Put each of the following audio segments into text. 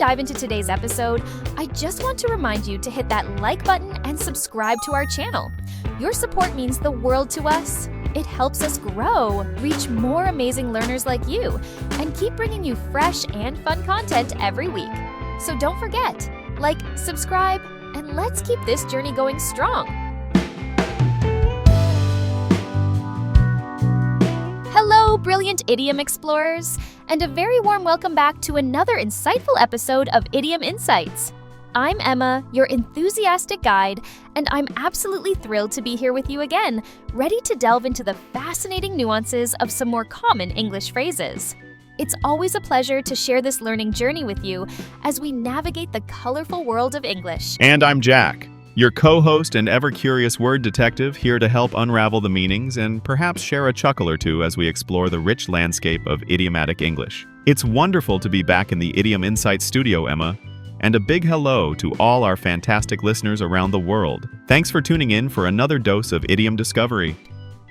dive into today's episode, I just want to remind you to hit that like button and subscribe to our channel. Your support means the world to us. It helps us grow, reach more amazing learners like you, and keep bringing you fresh and fun content every week. So don't forget, like, subscribe, and let's keep this journey going strong. Hello, brilliant idiom explorers, and a very warm welcome back to another insightful episode of Idiom Insights. I'm Emma, your enthusiastic guide, and I'm absolutely thrilled to be here with you again, ready to delve into the fascinating nuances of some more common English phrases. It's always a pleasure to share this learning journey with you as we navigate the colorful world of English. And I'm Jack, your co-host and ever-curious word detective, here to help unravel the meanings and perhaps share a chuckle or two as we explore the rich landscape of idiomatic English. It's wonderful to be back in the Idiom Insights studio, Emma, and a big hello to all our fantastic listeners around the world. Thanks for tuning in for another dose of idiom discovery.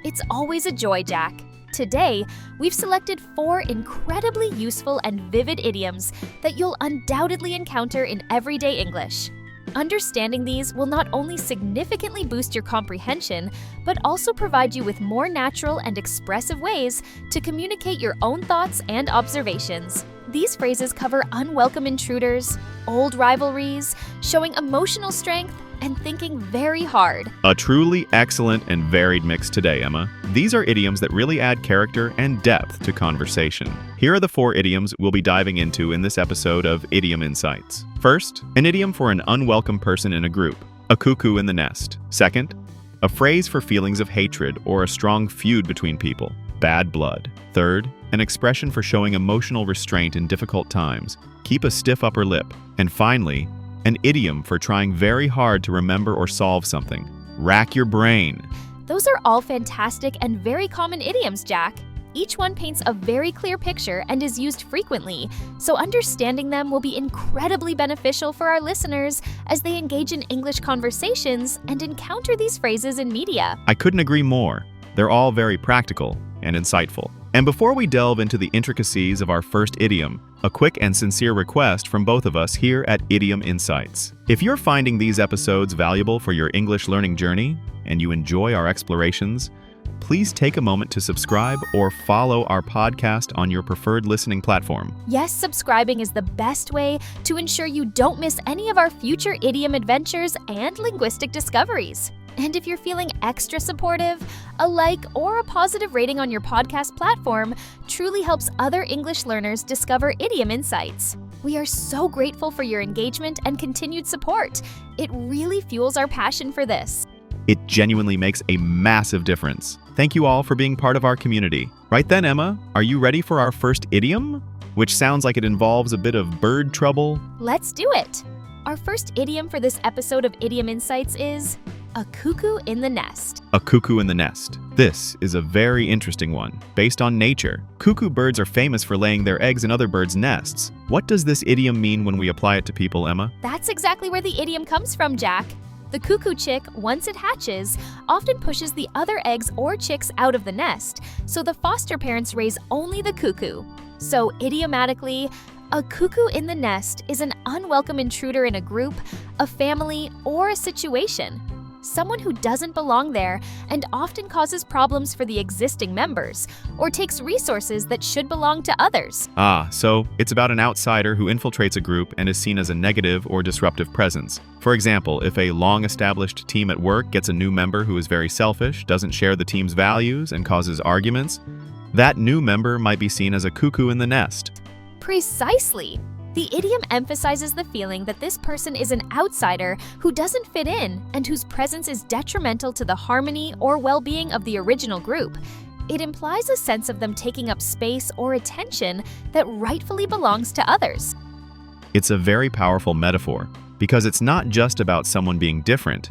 It's always a joy, Jack. Today, we've selected 4 incredibly useful and vivid idioms that you'll undoubtedly encounter in everyday English. Understanding these will not only significantly boost your comprehension, but also provide you with more natural and expressive ways to communicate your own thoughts and observations. These phrases cover unwelcome intruders, old rivalries, showing emotional strength, and thinking very hard. A truly excellent and varied mix today, Emma. These are idioms that really add character and depth to conversation. Here are the 4 idioms we'll be diving into in this episode of Idiom Insights. First, an idiom for an unwelcome person in a group, a cuckoo in the nest. Second, a phrase for feelings of hatred or a strong feud between people, bad blood. Third, an expression for showing emotional restraint in difficult times, keep a stiff upper lip. And finally, an idiom for trying very hard to remember or solve something, rack your brain. Those are all fantastic and very common idioms, Jack. Each one paints a very clear picture and is used frequently, so understanding them will be incredibly beneficial for our listeners as they engage in English conversations and encounter these phrases in media. I couldn't agree more. They're all very practical and insightful. And before we delve into the intricacies of our first idiom, a quick and sincere request from both of us here at Idiom Insights. If you're finding these episodes valuable for your English learning journey and you enjoy our explorations, please take a moment to subscribe or follow our podcast on your preferred listening platform. Yes, subscribing is the best way to ensure you don't miss any of our future idiom adventures and linguistic discoveries. And if you're feeling extra supportive, a like or a positive rating on your podcast platform truly helps other English learners discover Idiom Insights. We are so grateful for your engagement and continued support. It really fuels our passion for this. It genuinely makes a massive difference. Thank you all for being part of our community. Right then, Emma, are you ready for our first idiom? Which sounds like it involves a bit of bird trouble. Let's do it. Our first idiom for this episode of Idiom Insights is a cuckoo in the nest. A cuckoo in the nest. This is a very interesting one. Based on nature, cuckoo birds are famous for laying their eggs in other birds' nests. What does this idiom mean when we apply it to people, Emma? That's exactly where the idiom comes from, Jack. The cuckoo chick, once it hatches, often pushes the other eggs or chicks out of the nest, so the foster parents raise only the cuckoo. So, idiomatically, a cuckoo in the nest is an unwelcome intruder in a group, a family, or a situation. Someone who doesn't belong there and often causes problems for the existing members, or takes resources that should belong to others. So it's about an outsider who infiltrates a group and is seen as a negative or disruptive presence. For example, if a long-established team at work gets a new member who is very selfish, doesn't share the team's values, and causes arguments, that new member might be seen as a cuckoo in the nest. Precisely! The idiom emphasizes the feeling that this person is an outsider who doesn't fit in and whose presence is detrimental to the harmony or well-being of the original group. It implies a sense of them taking up space or attention that rightfully belongs to others. It's a very powerful metaphor because it's not just about someone being different.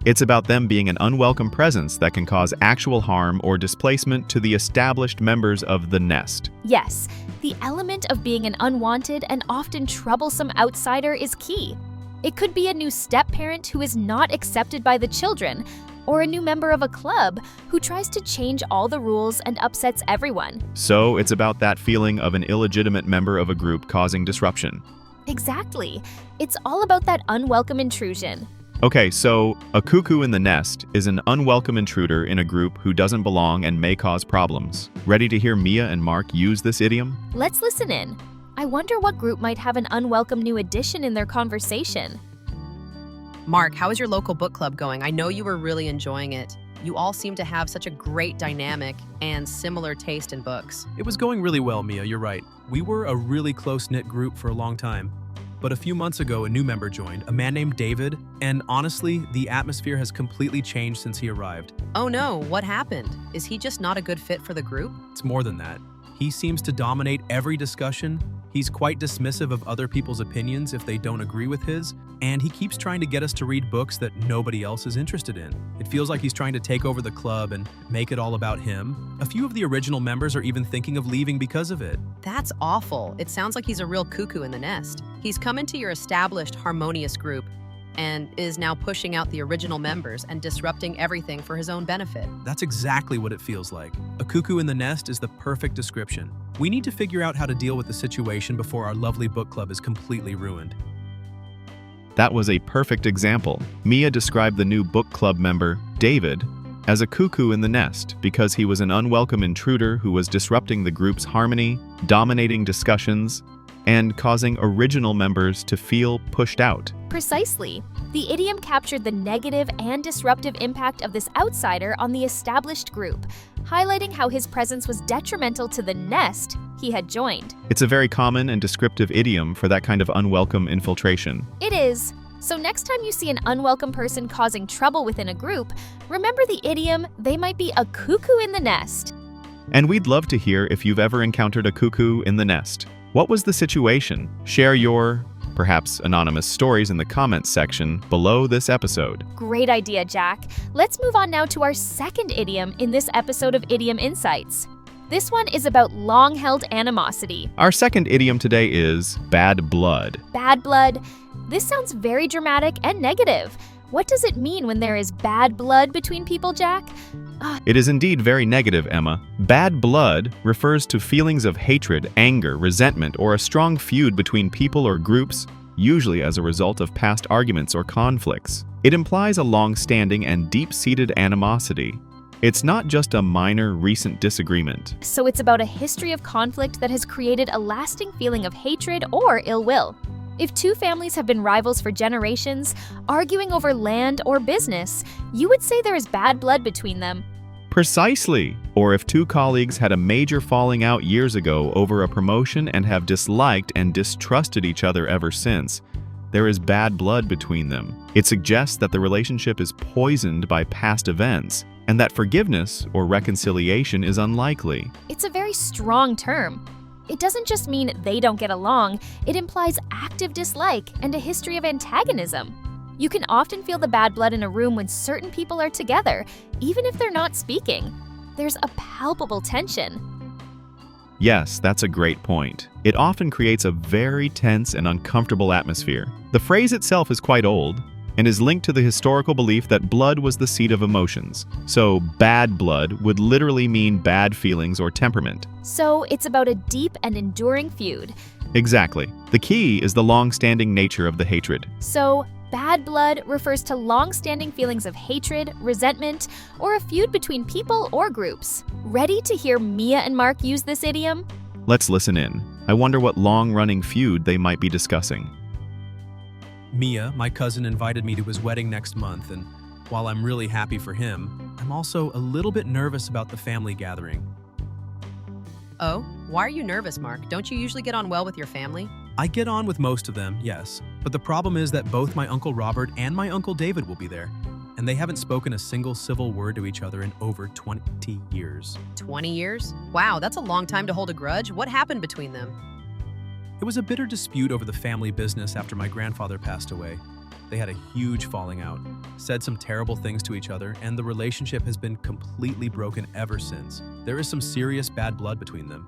It's about them being an unwelcome presence that can cause actual harm or displacement to the established members of the nest. Yes, the element of being an unwanted and often troublesome outsider is key. It could be a new step-parent who is not accepted by the children, or a new member of a club who tries to change all the rules and upsets everyone. So it's about that feeling of an illegitimate member of a group causing disruption. Exactly. It's all about that unwelcome intrusion. Okay, so a cuckoo in the nest is an unwelcome intruder in a group who doesn't belong and may cause problems. Ready to hear Mia and Mark use this idiom? Let's listen in. I wonder what group might have an unwelcome new addition in their conversation. Mark, how is your local book club going? I know you were really enjoying it. You all seem to have such a great dynamic and similar taste in books. It was going really well, Mia, you're right. We were a really close-knit group for a long time. But a few months ago, a new member joined, a man named David, and honestly, the atmosphere has completely changed since he arrived. Oh no, what happened? Is he just not a good fit for the group? It's more than that. He seems to dominate every discussion. He's quite dismissive of other people's opinions if they don't agree with his, and he keeps trying to get us to read books that nobody else is interested in. It feels like he's trying to take over the club and make it all about him. A few of the original members are even thinking of leaving because of it. That's awful. It sounds like he's a real cuckoo in the nest. He's come into your established, harmonious group and is now pushing out the original members and disrupting everything for his own benefit. That's exactly what it feels like. A cuckoo in the nest is the perfect description. We need to figure out how to deal with the situation before our lovely book club is completely ruined. That was a perfect example. Mia described the new book club member, David, as a cuckoo in the nest because he was an unwelcome intruder who was disrupting the group's harmony, dominating discussions, and causing original members to feel pushed out. Precisely. The idiom captured the negative and disruptive impact of this outsider on the established group, highlighting how his presence was detrimental to the nest he had joined. It's a very common and descriptive idiom for that kind of unwelcome infiltration. It is. So next time you see an unwelcome person causing trouble within a group, remember the idiom, they might be a cuckoo in the nest. And we'd love to hear if you've ever encountered a cuckoo in the nest. What was the situation? Share your, perhaps anonymous stories in the comments section below this episode. Great idea, Jack. Let's move on now to our second idiom in this episode of Idiom Insights. This one is about long-held animosity. Our second idiom today is bad blood. Bad blood. This sounds very dramatic and negative. What does it mean when there is bad blood between people, Jack? It is indeed very negative, Emma. Bad blood refers to feelings of hatred, anger, resentment, or a strong feud between people or groups, usually as a result of past arguments or conflicts. It implies a long-standing and deep-seated animosity. It's not just a minor, recent disagreement. So it's about a history of conflict that has created a lasting feeling of hatred or ill will. If two families have been rivals for generations, arguing over land or business, you would say there is bad blood between them. Precisely. Or if two colleagues had a major falling out years ago over a promotion and have disliked and distrusted each other ever since, there is bad blood between them. It suggests that the relationship is poisoned by past events, and that forgiveness or reconciliation is unlikely. It's a very strong term. It doesn't just mean they don't get along, it implies active dislike and a history of antagonism. You can often feel the bad blood in a room when certain people are together, even if they're not speaking. There's a palpable tension. Yes, that's a great point. It often creates a very tense and uncomfortable atmosphere. The phrase itself is quite old and is linked to the historical belief that blood was the seat of emotions. So bad blood would literally mean bad feelings or temperament. So it's about a deep and enduring feud. Exactly. The key is the long-standing nature of the hatred. So bad blood refers to long-standing feelings of hatred, resentment, or a feud between people or groups. Ready to hear Mia and Mark use this idiom? Let's listen in. I wonder what long-running feud they might be discussing. Mia, my cousin, invited me to his wedding next month, and while I'm really happy for him, I'm also a little bit nervous about the family gathering. Oh, why are you nervous, Mark? Don't you usually get on well with your family? I get on with most of them, yes, but the problem is that both my Uncle Robert and my Uncle David will be there, and they haven't spoken a single civil word to each other in over 20 years. 20 years? Wow, that's a long time to hold a grudge. What happened between them? It was a bitter dispute over the family business after my grandfather passed away. They had a huge falling out, said some terrible things to each other, and the relationship has been completely broken ever since. There is some serious bad blood between them.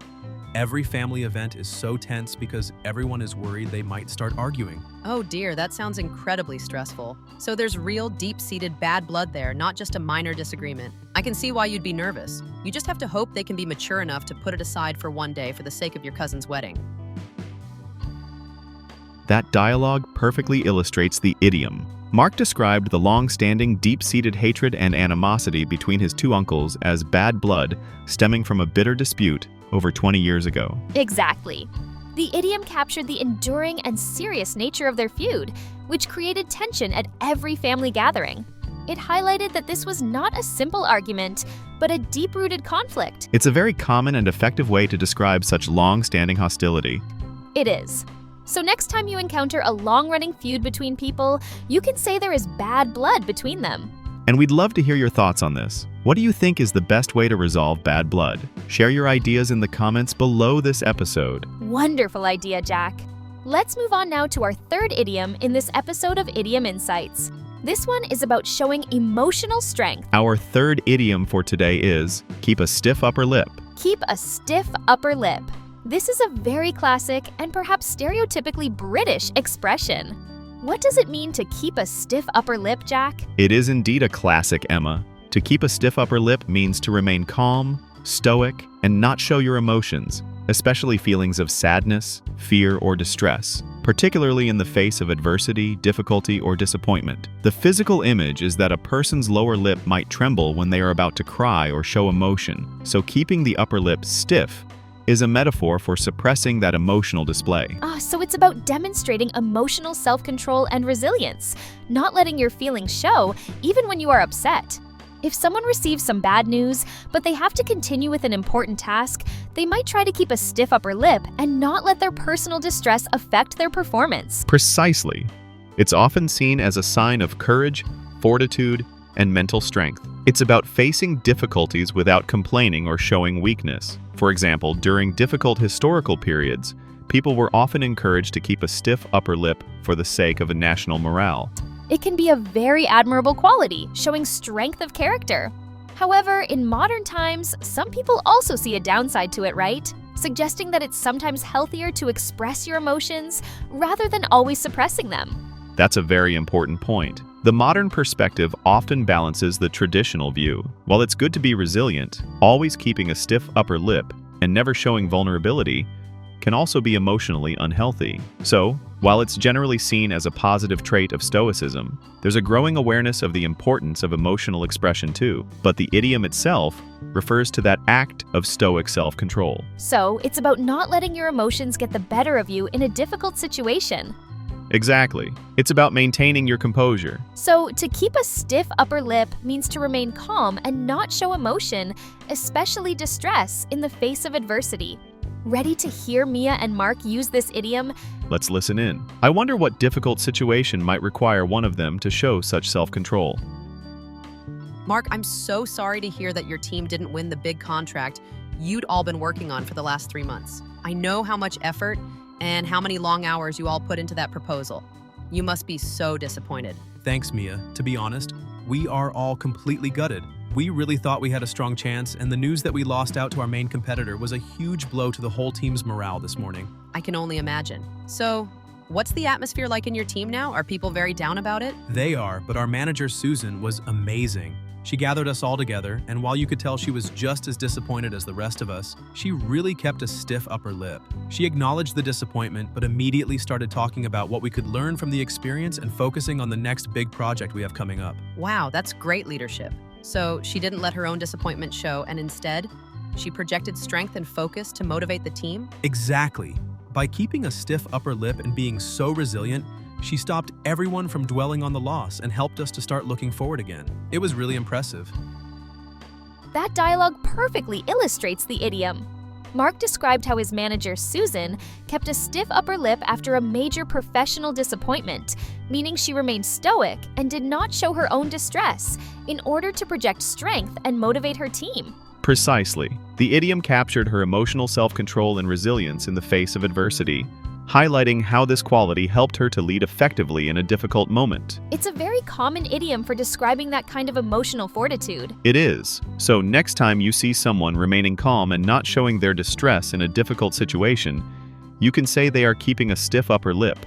Every family event is so tense because everyone is worried they might start arguing. Oh dear, that sounds incredibly stressful. So there's real deep-seated bad blood there, not just a minor disagreement. I can see why you'd be nervous. You just have to hope they can be mature enough to put it aside for one day for the sake of your cousin's wedding. That dialogue perfectly illustrates the idiom. Mark described the long-standing, deep-seated hatred and animosity between his two uncles as bad blood stemming from a bitter dispute over 20 years ago. Exactly. The idiom captured the enduring and serious nature of their feud, which created tension at every family gathering. It highlighted that this was not a simple argument, but a deep-rooted conflict. It's a very common and effective way to describe such long-standing hostility. It is. So next time you encounter a long-running feud between people, you can say there is bad blood between them. And we'd love to hear your thoughts on this. What do you think is the best way to resolve bad blood? Share your ideas in the comments below this episode. Wonderful idea, Jack. Let's move on now to our third idiom in this episode of Idiom Insights. This one is about showing emotional strength. Our third idiom for today is keep a stiff upper lip. Keep a stiff upper lip. This is a very classic and perhaps stereotypically British expression. What does it mean to keep a stiff upper lip, Jack? It is indeed a classic, Emma. To keep a stiff upper lip means to remain calm, stoic, and not show your emotions, especially feelings of sadness, fear, or distress, particularly in the face of adversity, difficulty, or disappointment. The physical image is that a person's lower lip might tremble when they are about to cry or show emotion, so keeping the upper lip stiff is a metaphor for suppressing that emotional display. So it's about demonstrating emotional self-control and resilience, not letting your feelings show, even when you are upset. If someone receives some bad news, but they have to continue with an important task, they might try to keep a stiff upper lip and not let their personal distress affect their performance. Precisely. It's often seen as a sign of courage, fortitude, and mental strength. It's about facing difficulties without complaining or showing weakness. For example, during difficult historical periods, people were often encouraged to keep a stiff upper lip for the sake of a national morale. It can be a very admirable quality, showing strength of character. However, in modern times, some people also see a downside to it, right? Suggesting that it's sometimes healthier to express your emotions rather than always suppressing them. That's a very important point. The modern perspective often balances the traditional view. While it's good to be resilient, always keeping a stiff upper lip and never showing vulnerability can also be emotionally unhealthy. So, while it's generally seen as a positive trait of stoicism, there's a growing awareness of the importance of emotional expression too. But the idiom itself refers to that act of stoic self-control. So, it's about not letting your emotions get the better of you in a difficult situation. Exactly. It's about maintaining your composure. So, to keep a stiff upper lip means to remain calm and not show emotion, especially distress, in the face of adversity. Ready to hear Mia and Mark use this idiom? Let's listen in. I wonder what difficult situation might require one of them to show such self-control. Mark, I'm so sorry to hear that your team didn't win the big contract you'd all been working on for the last 3 months. I know how much effort and how many long hours you all put into that proposal. You must be so disappointed. Thanks, Mia. To be honest, we are all completely gutted. We really thought we had a strong chance, and the news that we lost out to our main competitor was a huge blow to the whole team's morale this morning. I can only imagine. So, what's the atmosphere like in your team now? Are people very down about it? They are, but our manager, Susan, was amazing. She gathered us all together, and while you could tell she was just as disappointed as the rest of us, she really kept a stiff upper lip. She acknowledged the disappointment, but immediately started talking about what we could learn from the experience and focusing on the next big project we have coming up. Wow, that's great leadership. So she didn't let her own disappointment show, and instead, she projected strength and focus to motivate the team? Exactly. By keeping a stiff upper lip and being so resilient, she stopped everyone from dwelling on the loss and helped us to start looking forward again. It was really impressive. That dialogue perfectly illustrates the idiom. Mark described how his manager, Susan, kept a stiff upper lip after a major professional disappointment, meaning she remained stoic and did not show her own distress in order to project strength and motivate her team. Precisely. The idiom captured her emotional self-control and resilience in the face of adversity, highlighting how this quality helped her to lead effectively in a difficult moment. It's a very common idiom for describing that kind of emotional fortitude. It is. So next time you see someone remaining calm and not showing their distress in a difficult situation, you can say they are keeping a stiff upper lip.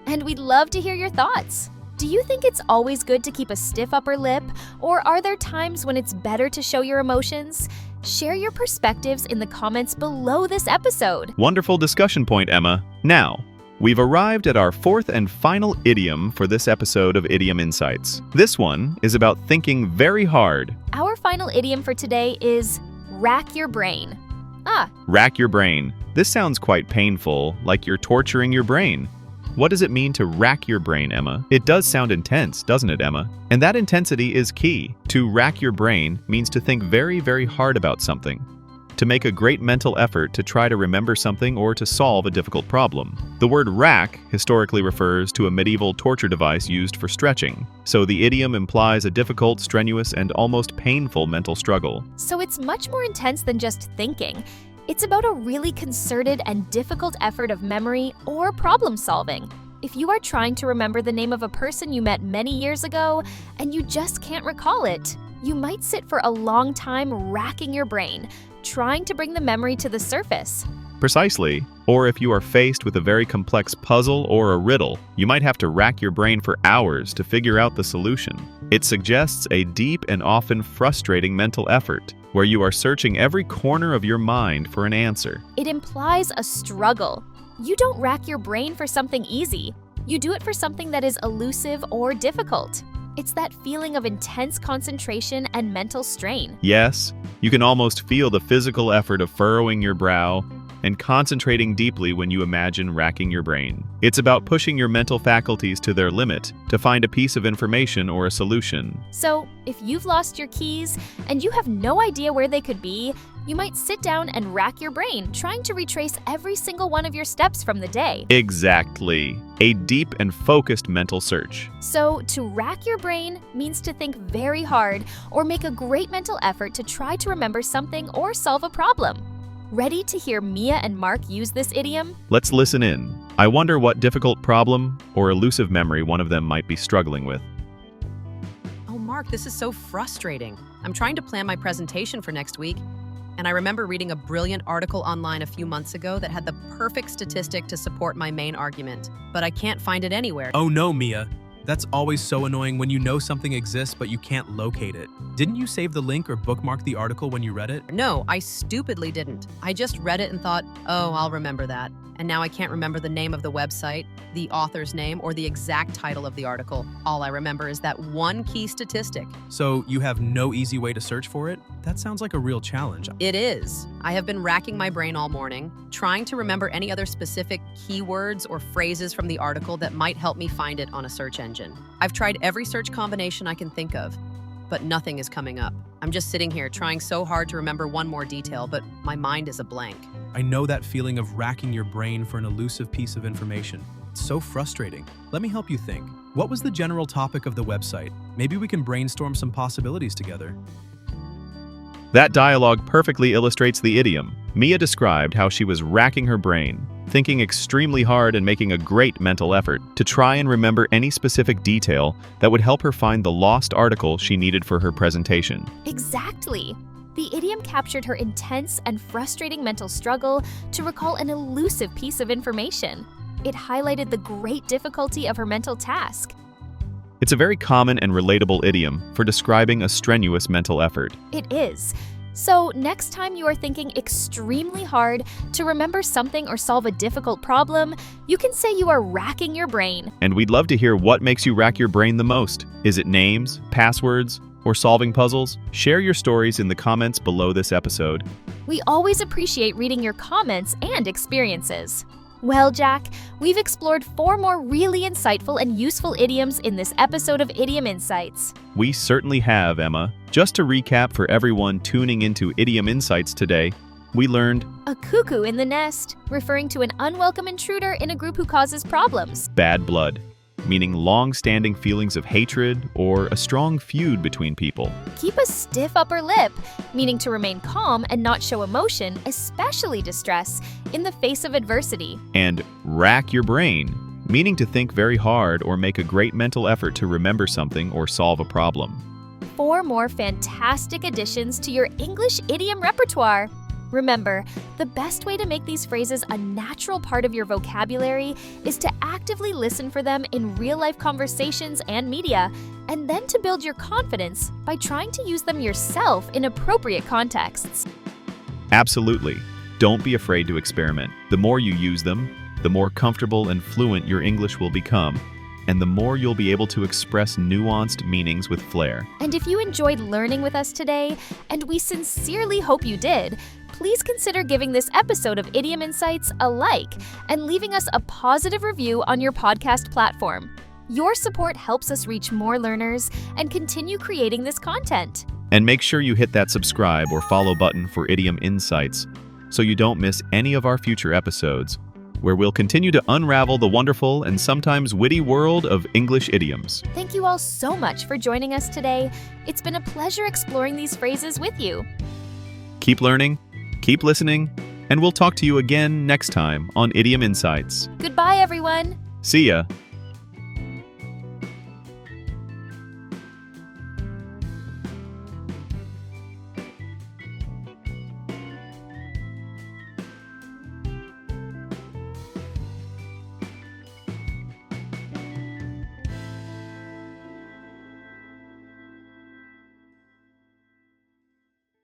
And we'd love to hear your thoughts. Do you think it's always good to keep a stiff upper lip, or are there times when it's better to show your emotions? Share your perspectives in the comments below this episode. Wonderful discussion point, Emma. Now, We've arrived at our fourth and final idiom for this episode of Idiom Insights. This one is about thinking very hard. Our final idiom for today is rack your brain. Rack your brain. This sounds quite painful, like you're torturing your brain. What does it mean to rack your brain, Emma? It does sound intense, doesn't it, Emma? And that intensity is key. To rack your brain means to think very, very hard about something, to make a great mental effort to try to remember something or to solve a difficult problem. The word rack historically refers to a medieval torture device used for stretching, so the idiom implies a difficult, strenuous, and almost painful mental struggle. So it's much more intense than just thinking. It's about a really concerted and difficult effort of memory or problem solving. If you are trying to remember the name of a person you met many years ago and you just can't recall it, you might sit for a long time racking your brain, trying to bring the memory to the surface. Precisely. Or if you are faced with a very complex puzzle or a riddle, you might have to rack your brain for hours to figure out the solution. It suggests a deep and often frustrating mental effort, where you are searching every corner of your mind for an answer. It implies a struggle. You don't rack your brain for something easy. You do it for something that is elusive or difficult. It's that feeling of intense concentration and mental strain. Yes, you can almost feel the physical effort of furrowing your brow and concentrating deeply when you imagine racking your brain. It's about pushing your mental faculties to their limit to find a piece of information or a solution. So, if you've lost your keys and you have no idea where they could be, you might sit down and rack your brain, trying to retrace every single one of your steps from the day. Exactly. A deep and focused mental search. So, to rack your brain means to think very hard or make a great mental effort to try to remember something or solve a problem. Ready to hear Mia and Mark use this idiom? Let's listen in. I wonder what difficult problem or elusive memory one of them might be struggling with. Oh, Mark, this is so frustrating. I'm trying to plan my presentation for next week, and I remember reading a brilliant article online a few months ago that had the perfect statistic to support my main argument, but I can't find it anywhere. Oh no, Mia. That's always so annoying when you know something exists but you can't locate it. Didn't you save the link or bookmark the article when you read it? No, I stupidly didn't. I just read it and thought, oh, I'll remember that. And now I can't remember the name of the website, the author's name, or the exact title of the article. All I remember is that one key statistic. So you have no easy way to search for it? That sounds like a real challenge. It is. I have been racking my brain all morning, trying to remember any other specific keywords or phrases from the article that might help me find it on a search engine. I've tried every search combination I can think of, but nothing is coming up. I'm just sitting here trying so hard to remember one more detail, but my mind is a blank. I know that feeling of racking your brain for an elusive piece of information. It's so frustrating. Let me help you think. What was the general topic of the website? Maybe we can brainstorm some possibilities together. That dialogue perfectly illustrates the idiom. Mia described how she was racking her brain, thinking extremely hard and making a great mental effort to try and remember any specific detail that would help her find the lost article she needed for her presentation. Exactly. The idiom captured her intense and frustrating mental struggle to recall an elusive piece of information. It highlighted the great difficulty of her mental task. It's a very common and relatable idiom for describing a strenuous mental effort. It is. So next time you are thinking extremely hard to remember something or solve a difficult problem, you can say you are racking your brain. And we'd love to hear what makes you rack your brain the most. Is it names, passwords, or solving puzzles? Share your stories in the comments below this episode. We always appreciate reading your comments and experiences. Well, Jack, we've explored 4 more really insightful and useful idioms in this episode of Idiom Insights. We certainly have, Emma. Just to recap for everyone tuning into Idiom Insights today, we learned a cuckoo in the nest, referring to an unwelcome intruder in a group who causes problems. bad blood, meaning long-standing feelings of hatred or a strong feud between people. Keep a stiff upper lip, meaning to remain calm and not show emotion, especially distress, in the face of adversity. And rack your brain, meaning to think very hard or make a great mental effort to remember something or solve a problem. 4 more fantastic additions to your English idiom repertoire. Remember, the best way to make these phrases a natural part of your vocabulary is to actively listen for them in real-life conversations and media, and then to build your confidence by trying to use them yourself in appropriate contexts. Absolutely. Don't be afraid to experiment. The more you use them, the more comfortable and fluent your English will become, and the more you'll be able to express nuanced meanings with flair. And if you enjoyed learning with us today, and we sincerely hope you did, please consider giving this episode of Idiom Insights a like and leaving us a positive review on your podcast platform. Your support helps us reach more learners and continue creating this content. And make sure you hit that subscribe or follow button for Idiom Insights so you don't miss any of our future episodes, where we'll continue to unravel the wonderful and sometimes witty world of English idioms. Thank you all so much for joining us today. It's been a pleasure exploring these phrases with you. Keep learning, keep listening, and we'll talk to you again next time on Idiom Insights. Goodbye, everyone. See ya!